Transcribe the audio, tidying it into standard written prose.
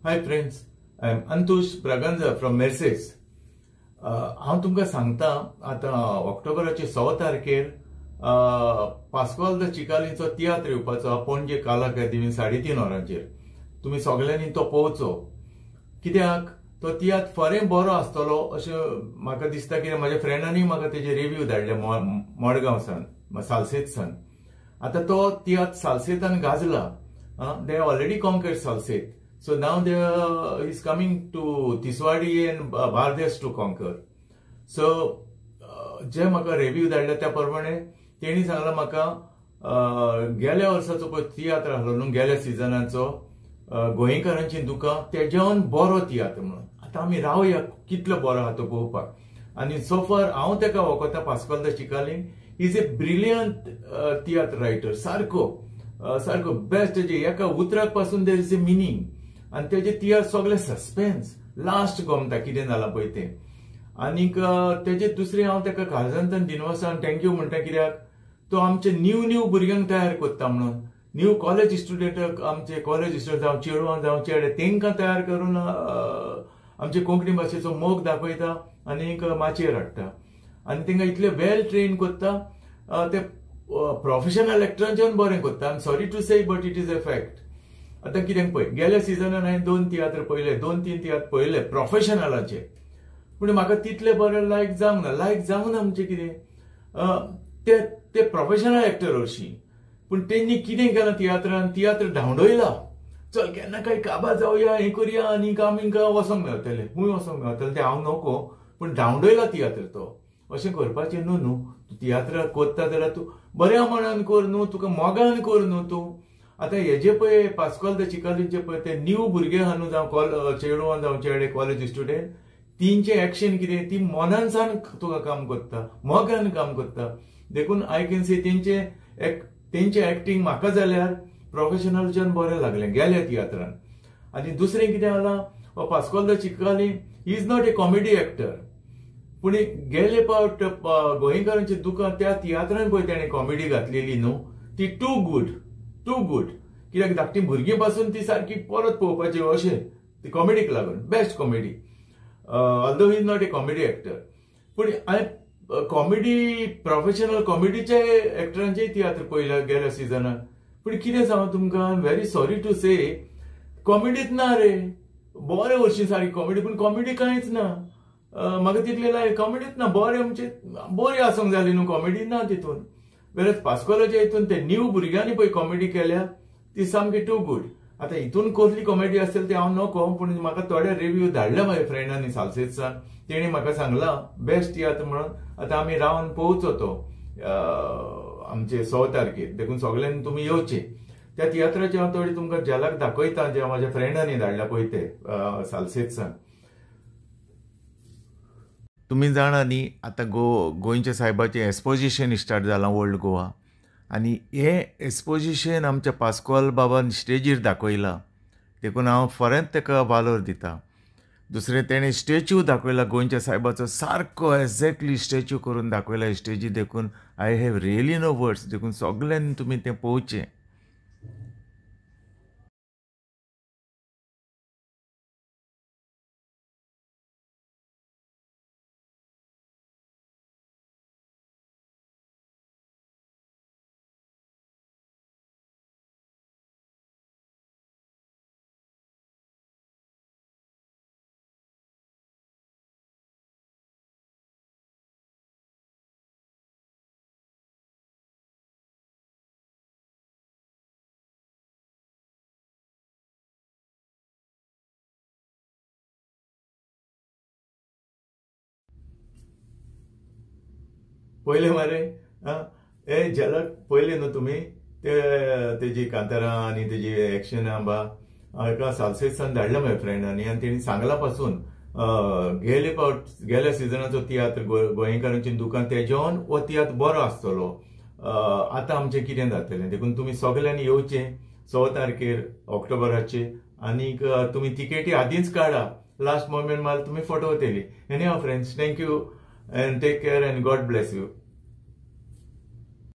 Hi friends, I am Antush Braganza from Mercedes. हांव तुमकां सांगता आतां ऑक्टोबराचे 6 तारखेर पास्कोल द चिकालींचो तियात्र येवपाचो पणजे कला अकादेमी 3:30 वरांचेर. तुमी सगळ्यांनी तो पळोवचो. कित्याक तो तियात्र फरें बरो आसतलो अशें म्हाका दिसता. कित्याक म्हाज्या फ्रेंडांनी म्हाका तेजे रिव्यू धाडले मडगांवसान सालसेतसान. आतां तो तियात्र सालसेतान गाजला. They have already conquered Salset. So now they is coming to Tiswadi and Bardes to conquer. So जे म्हाका रिव्यू धाडला त्या प्रमाणे तेणी सांगला म्हाका गेल्या वर्साचो पळय तियात्र आसलो न्हू गेल्या सिजनाचो गोंयकारांची दुकां तेज्यावन बरो तियात्र म्हणून. आतां आमी रावया कितलो बरो आहा तो पळोवपाक. आनी सोफार हांव तेका वळखता Pascoal de Chicalim. He is a brilliant tiatr writer. सारको बेस्ट. तेजे एका उतराक पासून देर इज ए मिनींग आनी तेजे तियात्र सगळे सस्पेन्स लास्ट गमता कितें जालां पळय तें. आनीक तेजे दुसरे हांव तेका काळजांतल्यान दिनवासान थँक्यू म्हणटा. कित्याक तो आमचे न्यू भुरग्यांक तयार करता म्हणून. न्यू कॉलेज स्टुडंट आमचे कॉलेज स्टुडंट जावं चेडवां जावं चेडे तेंकां तयार करून आमचे कोंकणी भाशेचो मोग दाखयता आनीक माचयेर हाडटा. आनी तेंकां इतले वेल ट्रेन करता. ते प्रोफेशनल एक्टरांच्यान बरें करता. I am sorry to say but it is a fact. आतां कितें पळय गेल्या सिजनान हांवें 2 तियात्र पळयले 2-3 तियात्र पळयले प्रोफेशनलाचे. पूण म्हाका तितले बरें लायक जावंक ना. म्हणजे कितें ते प्रोफेशनल एक्टर हरशीं. पूण तेंनी कितें केलां तियात्रान तियात्र धांवडयला. चल केन्ना काय काबार जावया हें करया आनीक आमकां वचोंक मेळटलें खूंय वचोंक मेळटलें. तें हांव नोको पूण धांवडयला तियात्र तो. अशें करपाचें न्हू. तूं तियात्र करता जाल्यार तूं बऱ्या मनान कर न्हू. तुका मोगान कर न्हू तूं. आतां हेजे पळय पास्कोल द चिकालीचे पळय ते न्यू भुरगे आहा न्हू जावं चेडवां जावं चेडे कॉलेज स्टुडंट तेंचे एक्शन कितें ती मनान सावन तुका काम करता मोगान काम करता. देखून आय कॅन से तेंचे एक्टिंग म्हाका जाल्यार प्रोफेशनलच्यान बरें लागलें गेल्या तियात्रान. आनी दुसरें कितें जालां Pascoal de Chicalim he is not a comedy actor. पूण गेले पावट गोंयकारांची दुकां त्या तियात्रान पळय तेणें कॉमेडी घातलेली न्हू ती टू गुड. कित्याक धाकटी भुरगीं पासून ती सारकी परत पळोवपाची अशें ती कॉमेडीक लागून best comedy. Although he is not a comedy actor. पूण हांवें कॉमेडी प्रोफेशनल कॉमेडीचे एक्टरांचे तियात्र पळयल्या गेल्या सिजनान. पूण कितें सांगू तुमकां I am very sorry to say कॉमेडीच ना रे. बरे वर्षी सारकी कॉमेडी पूण कॉमेडी कांयच ना. म्हाका तितले लायक कॉमेडीच ना. बरें म्हणजे बरी आसूंक जाली न्हू कॉमेडी ना तितून. वेरस पास्कोलाच्या हितून ते न्यू भुरग्यांनी पळय कॉमेडी केल्या ती सामकी टू गुड. आतां हितून कसली कॉमेडी आसतली ते हांव नोको. पूण म्हाका थोडे रिव्यू धाडले म्हाज्या फ्रेंडांनी सालसेतसान. तेणी म्हाका सांगलां बेस्ट तियात्र म्हणून. आतां आमी रावन पळोवचो तो आमचे 6 तारखेर. देखून सगळ्यांनी तुमी येवचे. त्या तियात्राचे हांव थोडी तुमकां झलक दाखयता जे म्हाज्या फ्रेंडांनी धाडल्या पळय ते सालसेतसान. तुमी जाणा न्ही आतां गोंयच्या सायबाचें एक्सपोजिशन स्टार्ट जालां ओल्ड गोवा. आनी हें एक्सपोजिशन आमच्या पास्कोल बाबान स्टेजीर दाखयलां. देखून हांव फरेंच तेका वालोर दिता. दुसरें तेणें स्टॅच्यू दाखयला गोंयच्या सायबाचो सारको एक्झॅक्टली स्टॅच्यू करून दाखयला स्टेजीर. देखून I have really no words. देखून सगळ्यांनी तुमी तें पळोवचें. पयले मरे हे झलक पयले न्हू तुमी तेजी कांतारां आनी तेजी एक्शनां एका सालसेतसान धाडल्या म्हाज्या फ्रेंडांनी. आनी तेणी सांगला पासून गेल्या सिजनाचो तियात्र गोंयकारांची दुकान तेजेवन हो तियात्र बरो आसतलो. आतां आमचें कितें जातलें. देखून तुमी सगळ्यांनी येवचें 6 तारखेर ऑक्टोबराचे. आनीक तुमी तिकेटी आदींच काडा. लास्ट मोमेंट मार तुमी फोटो वतली. Anyhow friends thank you and take care and God bless you.